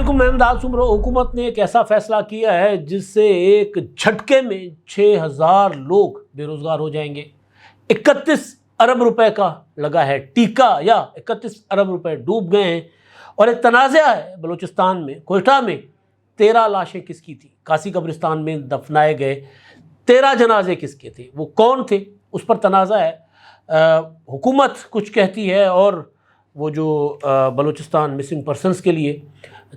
علیکم، میں امداد سمرو۔ حکومت نے ایک ایسا فیصلہ کیا ہے جس سے ایک جھٹکے میں 6,000 لوگ بے روزگار ہو جائیں گے۔ 31 ارب روپے کا لگا ہے ٹیکہ، یا 31 ارب روپے ڈوب گئے ہیں۔ اور ایک تنازعہ ہے بلوچستان میں، کوئٹہ میں 13 لاشیں کس کی تھیں؟ کاسی قبرستان میں دفنائے گئے 13 جنازے کس کے تھے؟ وہ کون تھے؟ اس پر تنازع ہے۔ حکومت کچھ کہتی ہے اور وہ جو بلوچستان مسنگ پرسنز کے لیے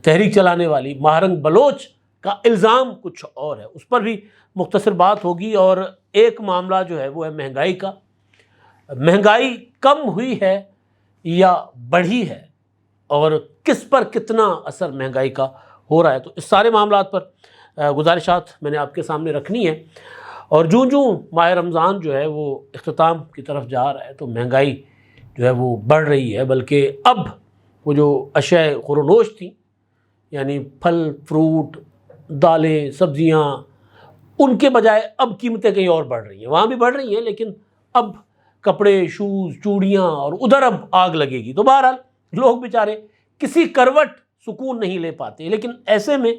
تحریک چلانے والی مہرنگ بلوچ کا الزام کچھ اور ہے۔ اس پر بھی مختصر بات ہوگی۔ اور ایک معاملہ جو ہے وہ ہے مہنگائی کا۔ مہنگائی کم ہوئی ہے یا بڑھی ہے، اور کس پر کتنا اثر مہنگائی کا ہو رہا ہے؟ تو اس سارے معاملات پر گزارشات میں نے آپ کے سامنے رکھنی ہے۔ اور جوں جوں ماہ رمضان جو ہے وہ اختتام کی طرف جا رہا ہے تو مہنگائی جو ہے وہ بڑھ رہی ہے، بلکہ اب وہ جو اشیاء خورونوش تھیں، یعنی پھل فروٹ دالیں سبزیاں، ان کے بجائے اب قیمتیں کہیں اور بڑھ رہی ہیں۔ وہاں بھی بڑھ رہی ہیں، لیکن اب کپڑے شوز چوڑیاں، اور ادھر اب آگ لگے گی۔ تو بہرحال لوگ بیچارے کسی کروٹ سکون نہیں لے پاتے۔ لیکن ایسے میں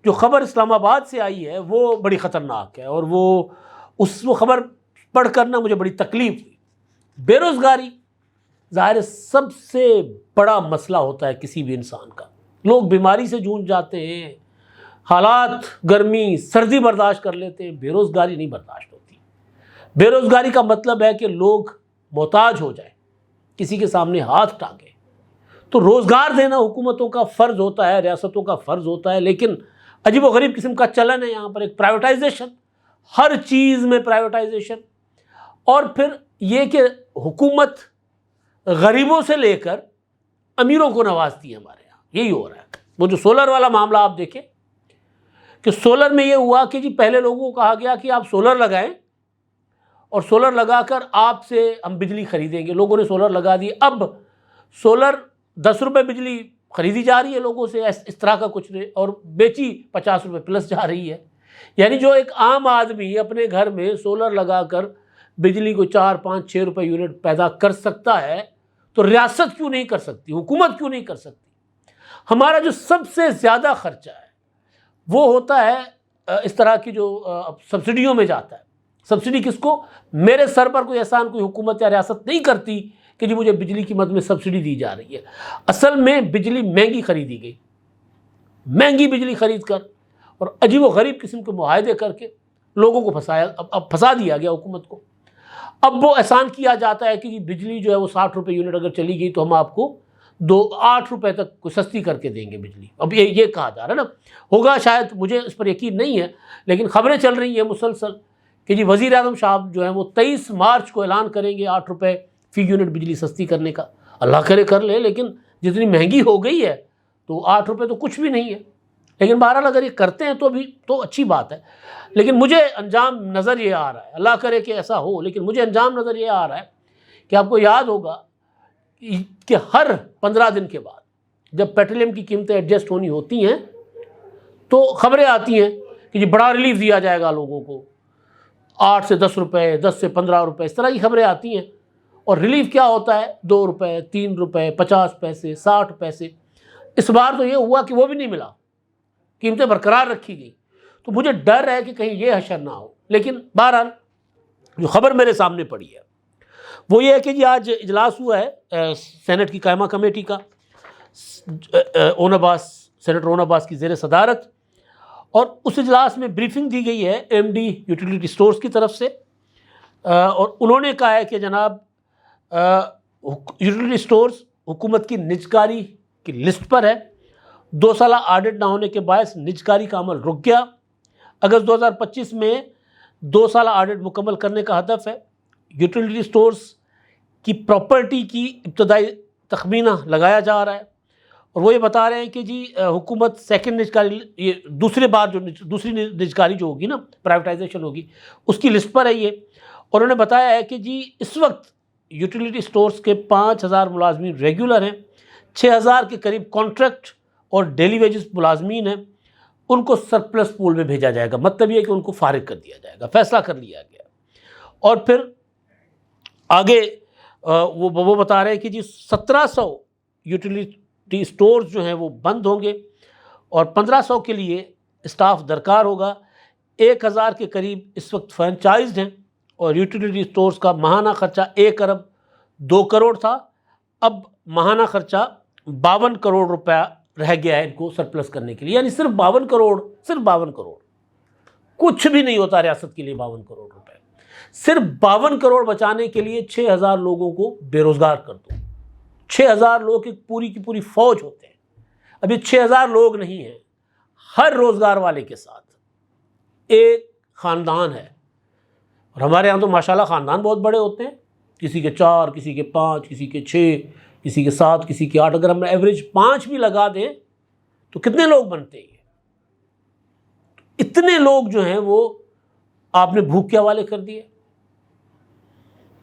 جو خبر اسلام آباد سے آئی ہے وہ بڑی خطرناک ہے، اور وہ خبر پڑھ کر نا مجھے بڑی تکلیف ہوئی۔ بے روزگاری ظاہر سب سے بڑا مسئلہ ہوتا ہے کسی بھی انسان کا۔ لوگ بیماری سے جونج جاتے ہیں، حالات گرمی سردی برداشت کر لیتے ہیں، بے روزگاری نہیں برداشت ہوتی۔ بے روزگاری کا مطلب ہے کہ لوگ محتاج ہو جائیں، کسی کے سامنے ہاتھ ٹانگیں۔ تو روزگار دینا حکومتوں کا فرض ہوتا ہے، ریاستوں کا فرض ہوتا ہے، لیکن عجیب و غریب قسم کا چلن ہے یہاں پر ایک پرائیویٹائزیشن، ہر چیز میں پرائیویٹائزیشن۔ اور پھر یہ کہ حکومت غریبوں سے لے کر امیروں کو نوازتی ہے ہمارے یہاں، یہی ہو رہا ہے۔ وہ جو سولر والا معاملہ آپ دیکھیں کہ سولر میں یہ ہوا کہ جی پہلے لوگوں کو کہا گیا کہ آپ سولر لگائیں، اور سولر لگا کر آپ سے ہم بجلی خریدیں گے۔ لوگوں نے سولر لگا دی، اب سولر 10 روپے بجلی خریدی جا رہی ہے لوگوں سے، اس طرح کا کچھ نہیں، اور بیچی 50 روپے پلس جا رہی ہے۔ یعنی جو ایک عام آدمی اپنے گھر میں سولر لگا کر بجلی کو 4 5 6 روپے یونٹ پیدا کر سکتا ہے، تو ریاست کیوں نہیں کر سکتی؟ حکومت کیوں نہیں کر سکتی؟ ہمارا جو سب سے زیادہ خرچہ ہے وہ ہوتا ہے اس طرح کی جو سبسڈیوں میں جاتا ہے۔ سبسڈی کس کو؟ میرے سر پر کوئی احسان کوئی حکومت یا ریاست نہیں کرتی کہ جی مجھے بجلی کی مد میں سبسڈی دی جا رہی ہے۔ اصل میں بجلی مہنگی خریدی گئی، مہنگی بجلی خرید کر اور عجیب و غریب قسم کے معاہدے کر کے لوگوں کو پھنسا دیا گیا حکومت کو۔ اب وہ احسان کیا جاتا ہے کہ جی بجلی جو ہے وہ 60 روپے یونٹ اگر چلی گئی تو ہم آپ کو 8 روپے تک کوئی سستی کر کے دیں گے بجلی۔ اب یہ کہا جا رہا ہے نا، ہوگا شاید، مجھے اس پر یقین نہیں ہے، لیکن خبریں چل رہی ہیں مسلسل کہ جی وزیر اعظم صاحب جو ہیں وہ 23 مارچ کو اعلان کریں گے 8 روپے فی یونٹ بجلی سستی کرنے کا۔ اللہ کرے کر لے، لیکن جتنی مہنگی ہو گئی ہے تو 8 روپے تو کچھ بھی نہیں ہے۔ لیکن بہرحال اگر یہ کرتے ہیں تو اچھی بات ہے۔ لیکن مجھے انجام نظر یہ آ رہا ہے، اللہ کرے کہ ایسا ہو، لیکن مجھے انجام نظر یہ آ رہا ہے کہ آپ کو یاد ہوگا کہ ہر 15 دن کے بعد جب پیٹرولیم کی قیمتیں ایڈجسٹ ہونی ہوتی ہیں تو خبریں آتی ہیں کہ جی بڑا ریلیف دیا جائے گا لوگوں کو، 8 سے 10 روپے، 10 سے 15 روپے، اس طرح کی خبریں آتی ہیں۔ اور ریلیف کیا ہوتا ہے؟ 2 روپے، 3 روپے، 50 پیسے، 60 پیسے۔ اس بار تو یہ ہوا کہ وہ بھی نہیں ملا، قیمتیں برقرار رکھی گئی۔ تو مجھے ڈر ہے کہ کہیں یہ حشر نہ ہو۔ لیکن بہرحال جو خبر میرے سامنے پڑی ہے وہ یہ ہے کہ جی آج اجلاس ہوا ہے سینٹ کی قائمہ کمیٹی کا، سینیٹر اون عباس کی زیر صدارت، اور اس اجلاس میں بریفنگ دی گئی ہے ایم ڈی یوٹیلیٹی سٹورز کی طرف سے۔ اور انہوں نے کہا ہے کہ جناب یوٹیلیٹی سٹورز حکومت کی نجکاری کی لسٹ پر ہے۔ 2 سالہ آڈٹ نہ ہونے کے باعث نجکاری کا عمل رک گیا۔ اگست 2025 میں 2 سالہ آڈٹ مکمل کرنے کا ہدف ہے۔ یوٹیلیٹی سٹورز کی پراپرٹی کی ابتدائی تخمینہ لگایا جا رہا ہے، اور وہ یہ بتا رہے ہیں کہ جی حکومت سیکنڈ نجکاری، یہ دوسری نجکاری جو ہوگی نا، پرائیویٹائزیشن ہوگی، اس کی لسٹ پر ہے یہ۔ اور انہوں نے بتایا ہے کہ جی اس وقت یوٹیلیٹی سٹورز کے 5,000 ملازمین ریگولر ہیں، 6,000 کے قریب کانٹریکٹ اور ڈیلی ویجز ملازمین ہیں، ان کو سرپلس پول میں بھیجا جائے گا۔ مطلب یہ کہ ان کو فارغ کر دیا جائے گا، فیصلہ کر لیا گیا۔ اور پھر آگے وہ بتا رہے ہیں کہ جی 1,700 یوٹیلیٹی سٹورز جو ہیں وہ بند ہوں گے، اور 1500 کے لیے اسٹاف درکار ہوگا۔ 1000 کے قریب اس وقت فرنچائزڈ ہیں، اور یوٹیلیٹی سٹورز کا ماہانہ خرچہ 1 ارب 2 کروڑ تھا، اب ماہانہ خرچہ 52 کروڑ روپیہ رہ گیا ہے ان کو سرپلس کرنے کے لیے، یعنی صرف 52 کروڑ کچھ بھی نہیں ہوتا ریاست کے لیے 52 کروڑ روپے، صرف 52 کروڑ بچانے کے لیے 6000 لوگوں کو بے روزگار کر دو۔ 6000 لوگ ایک پوری کی پوری فوج ہوتے ہیں، اب یہ 6000 لوگ نہیں ہیں، ہر روزگار والے کے ساتھ ایک خاندان ہے، اور ہمارے ہاں تو ماشاءاللہ خاندان بہت بڑے ہوتے ہیں، کسی کے 4، کسی کے 5، کسی کے 6، کسی کے 7، کسی کے 8۔ اگر ہم ایوریج 5 بھی لگا دیں تو کتنے لوگ بنتے ہیں؟ اتنے لوگ جو ہیں وہ آپ نے بھوک کے حوالے کر دیے۔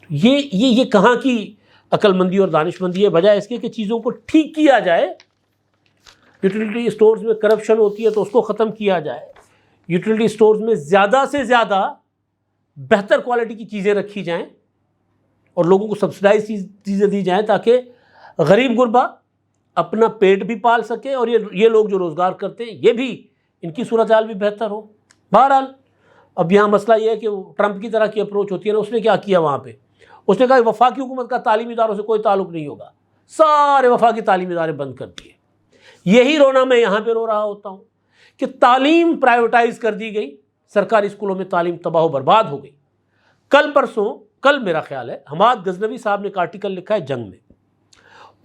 یہ کہاں کی عقل مندی اور دانش مندی ہے؟ بجائے اس کے کہ چیزوں کو ٹھیک کیا جائے، یوٹیلیٹی سٹورز میں کرپشن ہوتی ہے تو اس کو ختم کیا جائے، یوٹیلیٹی سٹورز میں زیادہ سے زیادہ بہتر کوالٹی کی چیزیں رکھی جائیں اور لوگوں کو سبسڈائز چیزیں دی جائیں تاکہ غریب غربا اپنا پیٹ بھی پال سکے، اور یہ لوگ جو روزگار کرتے ہیں یہ بھی ان کی صورتحال بھی بہتر ہو۔ بہرحال اب یہاں مسئلہ یہ ہے کہ ٹرمپ کی طرح کی اپروچ ہوتی ہے نا، اس نے کیا کیا وہاں پہ، اس نے کہا کہ وفاقی حکومت کا تعلیمی اداروں سے کوئی تعلق نہیں ہوگا، سارے وفاقی تعلیمی ادارے بند کر دیے۔ یہی رونا میں یہاں پہ رو رہا ہوتا ہوں کہ تعلیم پرائیویٹائز کر دی گئی، سرکاری اسکولوں میں تعلیم تباہ و برباد ہو گئی۔ کل میرا خیال ہے حماد غزنوی صاحب نے ایک آرٹیکل لکھا ہے جنگ میں،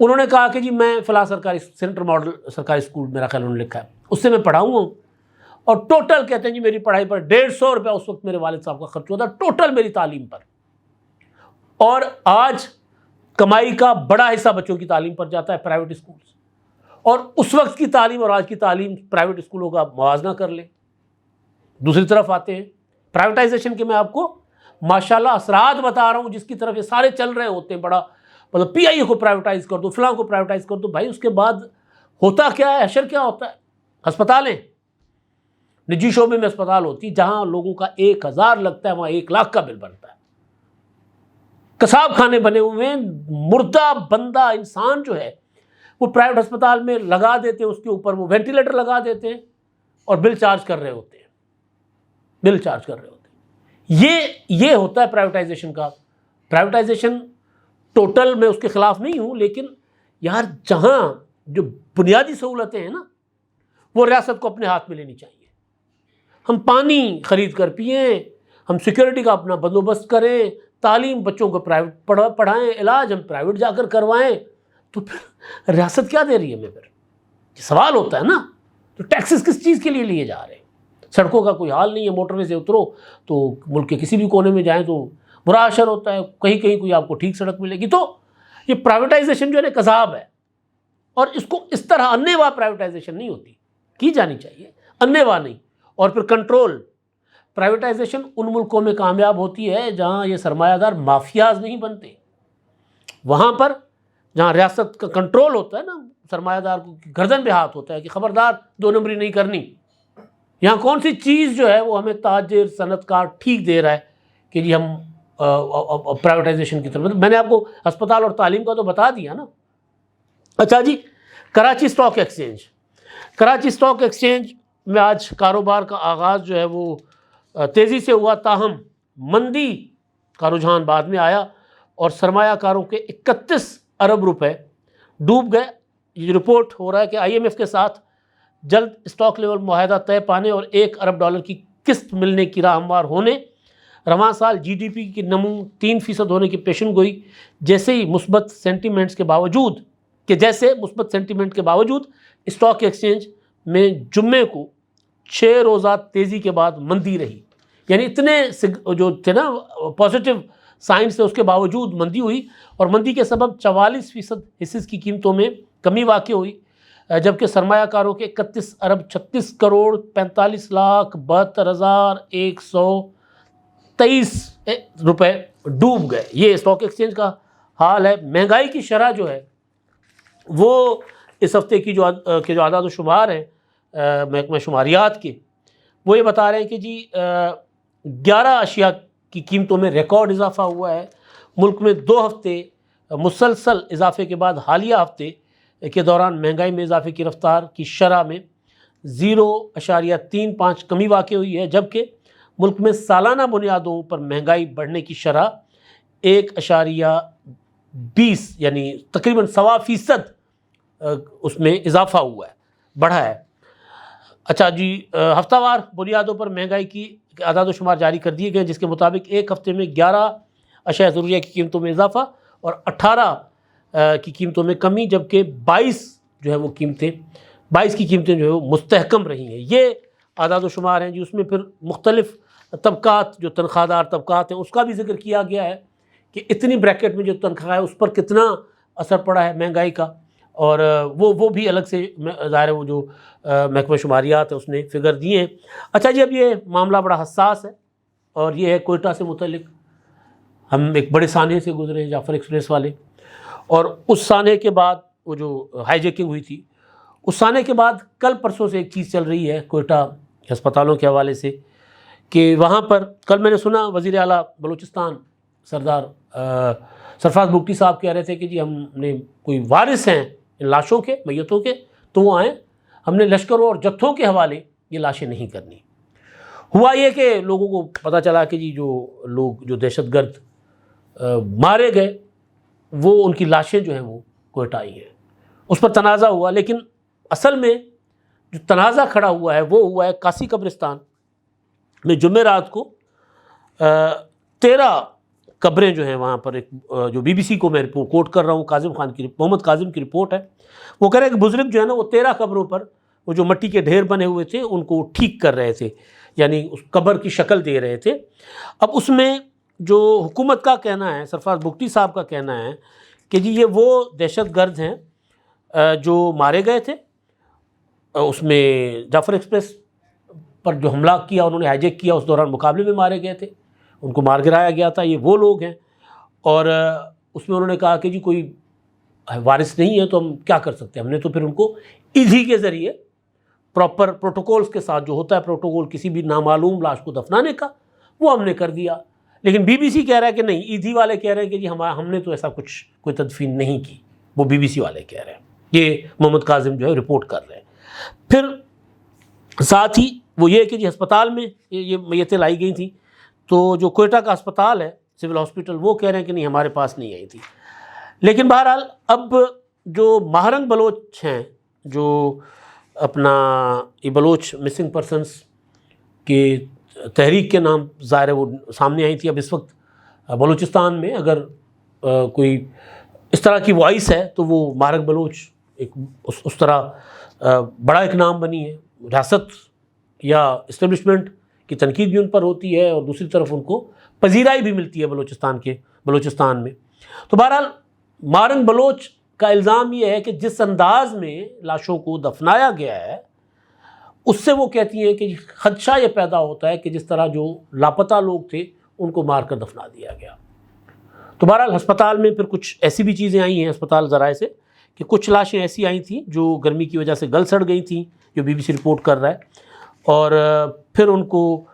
انہوں نے کہا کہ جی میں فلاں سرکاری سینٹر ماڈل سرکاری اسکول، میرا خیال انہوں نے لکھا ہے، اس سے میں پڑھاؤں ہوں، اور ٹوٹل کہتے ہیں جی میری پڑھائی پر 150 روپیہ اس وقت میرے والد صاحب کا خرچ ہوتا ٹوٹل میری تعلیم پر، اور آج کمائی کا بڑا حصہ بچوں کی تعلیم پر جاتا ہے پرائیویٹ اسکولز، اور اس وقت کی تعلیم اور آج کی تعلیم پرائیویٹ اسکولوں کا موازنہ کر لیں۔ دوسری طرف آتے ہیں پرائیویٹائزیشن کے، میں آپ کو ماشاءاللہ اثرات بتا رہا ہوں جس کی طرف یہ سارے چل رہے ہوتے ہیں، بڑا مطلب پی آئی اے کو پرائیویٹائز کر دو، فلاں کو پرائیویٹائز کر دو، بھائی اس کے بعد ہوتا کیا ہے، حشر کیا ہوتا ہے؟ ہسپتالیں، نجی شعبے میں ہسپتال ہوتی جہاں لوگوں کا 1000 لگتا ہے، وہاں 1 لاکھ کا بل بنتا ہے۔ کساب خانے بنے ہوئے ہیں، مردہ بندہ انسان جو ہے وہ پرائیویٹ ہسپتال میں لگا دیتے ہیں، اس کے اوپر وہ وینٹیلیٹر لگا دیتے ہیں اور بل چارج کر رہے ہوتے ہیں، یہ ہوتا ہے پرائیویٹائزیشن کا۔ پرائیویٹائزیشن ٹوٹل میں اس کے خلاف نہیں ہوں، لیکن یار جہاں جو بنیادی سہولتیں ہیں نا وہ ریاست کو اپنے ہاتھ میں لینی چاہیے۔ ہم پانی خرید کر پئیں، ہم سیکیورٹی کا اپنا بندوبست کریں، تعلیم بچوں کو پرائیویٹ پڑھائیں، علاج ہم پرائیویٹ جا کر کروائیں، تو پھر ریاست کیا دے رہی ہے ہمیں؟ پھر یہ سوال ہوتا ہے نا، تو ٹیکسز کس چیز کے لیے لیے جا رہے ہیں؟ سڑکوں کا کوئی حال نہیں ہے، موٹر وے سے اترو تو ملک کے کسی بھی کونے میں جائیں تو برا اثر ہوتا ہے، کہیں کوئی آپ کو ٹھیک سڑک ملے گی۔ تو یہ پرائیویٹائزیشن جو ہے نا کذاب ہے، اور اس کو اس طرح انے واہ پرائیویٹائزیشن نہیں ہوتی، کی جانی چاہیے انے واہ نہیں۔ اور پھر کنٹرول، پرائیویٹائزیشن ان ملکوں میں کامیاب ہوتی ہے جہاں یہ سرمایہ دار مافیاز نہیں بنتے، وہاں پر جہاں ریاست کا کنٹرول ہوتا ہے نا، سرمایہ دار کو گردن پہ ہاتھ ہوتا ہے کہ خبردار 2 نمبری نہیں کرنی۔ یہاں کون سی چیز جو ہے وہ ہمیں تاجر صنعت کار ٹھیک دے رہا ہے کہ جی ہم پرائیویٹائزیشن کی طرف، میں نے آپ کو ہسپتال اور تعلیم کا تو بتا دیا نا۔ اچھا جی، Karachi stock exchange, Karachi stock exchange میں آج کاروبار کا آغاز جو ہے وہ تیزی سے ہوا، تاہم مندی کا رجحان بعد میں آیا اور سرمایہ کاروں کے 31 ارب روپے ڈوب گئے۔ یہ رپورٹ ہو رہا ہے کہ آئی ایم ایف کے ساتھ جلد اسٹاک لیول معاہدہ طے پانے اور $1 ارب کی قسط ملنے کی راہ ہموار ہونے، رواں سال جی ڈی پی کی نمو 3% ہونے کی پیشن گوئی جیسے مثبت سینٹیمنٹ کے باوجود اسٹاک ایکسچینج میں جمعے کو 6 روزہ تیزی کے بعد مندی رہی، یعنی اتنے جو تھے نا پازیٹیو سائنس سے، اس کے باوجود مندی ہوئی، اور مندی کے سبب 44% حصص کی قیمتوں میں کمی واقع ہوئی، جبکہ سرمایہ کاروں کے 31 ارب 36 کروڑ 45 لاکھ 72,123 روپے ڈوب گئے۔ یہ اسٹاک ایکسچینج کا حال ہے۔ مہنگائی کی شرح جو ہے وہ اس ہفتے کی جو اعداد و شمار ہیں محکمہ شماریات کے، وہ یہ بتا رہے ہیں کہ جی 11 اشیاء کی قیمتوں میں ریکارڈ اضافہ ہوا ہے۔ ملک میں 2 ہفتے مسلسل اضافے کے بعد حالیہ ہفتے کے دوران مہنگائی میں اضافے کی رفتار کی شرح میں 0.35 کمی واقع ہوئی ہے، جبکہ ملک میں سالانہ بنیادوں پر مہنگائی بڑھنے کی شرح 1.20 یعنی تقریباً 1.25% اس میں اضافہ ہوا ہے، بڑھا ہے۔ اچھا جی، ہفتہ وار بنیادوں پر مہنگائی کی اعداد و شمار جاری کر دیے گئے، جس کے مطابق ایک ہفتے میں 11 اشیاء ضروریہ کی قیمتوں میں اضافہ اور 18 کی قیمتوں میں کمی، جبکہ 22 جو ہے وہ قیمتیں 22 کی قیمتیں جو ہے وہ مستحکم رہی ہیں۔ یہ اعداد و شمار ہیں جی۔ اس میں پھر مختلف طبقات، جو تنخواہ دار طبقات ہیں، اس کا بھی ذکر کیا گیا ہے کہ اتنی بریکٹ میں جو تنخواہ ہے اس پر کتنا اثر پڑا ہے مہنگائی کا، اور وہ بھی الگ سے ظاہر ہے وہ جو محکمہ شماریات ہے اس نے فگر دیے ہیں۔ اچھا جی، اب یہ معاملہ بڑا حساس ہے، اور یہ ہے کوئٹہ سے متعلق۔ ہم ایک بڑے سانحے سے گزرے ہیں، جعفر ایکسپریس والے، اور اس سانحے کے بعد وہ جو ہائی جیکنگ ہوئی تھی، اس سانحے کے بعد کل پرسوں سے ایک چیز چل رہی ہے کوئٹہ ہسپتالوں کے حوالے سے، کہ وہاں پر کل میں نے سنا وزیر اعلیٰ بلوچستان سردار سرفراز بگٹی صاحب کہہ رہے تھے کہ جی ہم نے کوئی وارث ہیں ان لاشوں کے، میتوں کے، تو وہ آئیں، ہم نے لشکروں اور جتھوں کے حوالے یہ لاشیں نہیں کرنی۔ ہوا یہ کہ لوگوں کو پتہ چلا کہ جی جو لوگ جو دہشت گرد مارے گئے، وہ ان کی لاشیں جو ہیں وہ کوئٹہ آئی ہیں۔ اس پر تنازع ہوا، لیکن اصل میں جو تنازع کھڑا ہوا ہے وہ ہوا ہے کاسی قبرستان میں جمعرات کو 13 قبریں جو ہیں وہاں پر، ایک جو بی بی سی کو میں کوٹ کر رہا ہوں، محمد کاظم کی رپورٹ ہے، وہ کہہ رہے ہیں کہ بزرگ جو ہے نا وہ 13 قبروں پر وہ جو مٹی کے ڈھیر بنے ہوئے تھے ان کو ٹھیک کر رہے تھے، یعنی اس قبر کی شکل دے رہے تھے۔ اب اس میں جو حکومت کا کہنا ہے، سرفراز بگٹی صاحب کا کہنا ہے کہ جی یہ وہ دہشت گرد ہیں جو مارے گئے تھے، اس میں جعفر ایکسپریس پر جو حملہ کیا انہوں نے، ہائی جیک کیا، اس دوران مقابلے میں مارے گئے تھے، ان کو مار گرایا گیا تھا، یہ وہ لوگ ہیں۔ اور اس میں انہوں نے کہا کہ جی کوئی وارث نہیں ہے تو ہم کیا کر سکتے ہیں، ہم نے تو پھر ان کو ایدھی کے ذریعے پراپر پروٹوکولز کے ساتھ، جو ہوتا ہے پروٹوکول کسی بھی نامعلوم لاش کو دفنانے کا، وہ ہم نے کر دیا۔ لیکن بی بی سی کہہ رہا ہے کہ نہیں، ایدھی والے کہہ رہے ہیں کہ جی ہم نے تو ایسا کچھ کوئی تدفین نہیں کی، وہ بی بی سی والے کہہ رہے ہیں، یہ محمد کاظم جو ہے رپورٹ کر رہے ہیں۔ پھر ساتھ ہی وہ یہ کہ جی ہسپتال میں یہ میتیں لائی گئی تھیں، تو جو کوئٹہ کا ہسپتال ہے سول ہاسپٹل، وہ کہہ رہے ہیں کہ نہیں ہمارے پاس نہیں آئی تھی۔ لیکن بہرحال اب جو ماہرنگ بلوچ ہیں، جو اپنا یہ بلوچ مسنگ پرسنس کی تحریک کے نام ظاہر ہے وہ سامنے آئی تھی، اب اس وقت بلوچستان میں اگر کوئی اس طرح کی وائس ہے تو وہ ماہرنگ بلوچ ایک اس طرح بڑا ایک نام بنی ہے۔ ریاست یا اسٹیبلشمنٹ کی تنقید بھی ان پر ہوتی ہے، اور دوسری طرف ان کو پذیرائی بھی ملتی ہے بلوچستان میں۔ تو بہرحال ماہرنگ بلوچ کا الزام یہ ہے کہ جس انداز میں لاشوں کو دفنایا گیا ہے، اس سے وہ کہتی ہیں کہ خدشہ یہ پیدا ہوتا ہے کہ جس طرح جو لاپتہ لوگ تھے ان کو مار کر دفنا دیا گیا۔ تو بہرحال ہسپتال میں پھر کچھ ایسی بھی چیزیں آئی ہیں ہسپتال ذرائع سے کہ کچھ لاشیں ایسی آئی تھیں جو گرمی کی وجہ سے گل سڑ گئی تھیں، جو بی بی سی رپورٹ کر رہا ہے، اور پھر ان کو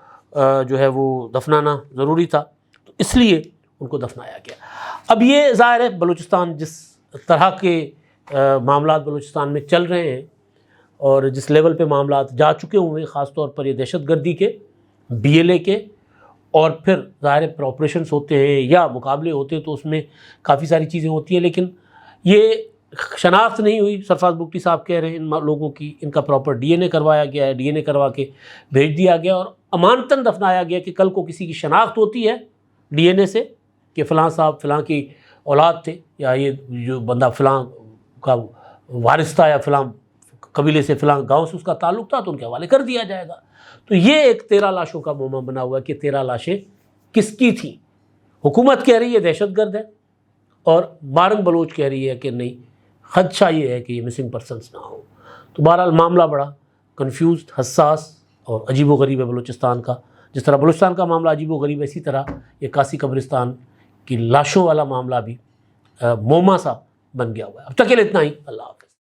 جو ہے وہ دفنانا ضروری تھا، تو اس لیے ان کو دفنایا گیا۔ اب یہ ظاہر ہے بلوچستان جس طرح کے معاملات بلوچستان میں چل رہے ہیں، اور جس لیول پہ معاملات جا چکے ہوئے ہیں، خاص طور پر یہ دہشت گردی کے، بی ایل اے کے، اور پھر ظاہر ہے آپریشنس ہوتے ہیں یا مقابلے ہوتے ہیں تو اس میں کافی ساری چیزیں ہوتی ہیں، لیکن یہ شناخت نہیں ہوئی۔ سرفراز بگٹی صاحب کہہ رہے ہیں ان لوگوں کی، ان کا پراپر ڈی این اے کروایا گیا ہے، ڈی این اے کروا کے بھیج دیا گیا اور امانتاً دفنایا گیا کہ کل کو کسی کی شناخت ہوتی ہے ڈی این اے سے کہ فلاں صاحب فلاں کی اولاد تھے، یا یہ جو بندہ فلاں کا وارث تھا، یا فلاں قبیلے سے فلاں گاؤں سے اس کا تعلق تھا، تو ان کے حوالے کر دیا جائے گا۔ تو یہ ایک 13 لاشوں کا معمہ بنا ہوا ہے کہ 13 لاشیں کس کی تھیں۔ حکومت کہہ رہی ہے دہشت گرد ہے، اور ماہرنگ بلوچ کہہ رہی ہے کہ نہیں، خدشہ یہ ہے کہ یہ مسنگ پرسنس نہ ہو۔ تو بہرحال معاملہ بڑا کنفیوزڈ، حساس اور عجیب و غریب ہے بلوچستان کا۔ جس طرح بلوچستان کا معاملہ عجیب و غریب ہے، اسی طرح یہ کاسی قبرستان کی لاشوں والا معاملہ بھی معمہ سا بن گیا ہوا ہے۔ اب تک کے لیے اتنا ہی، اللہ حافظ۔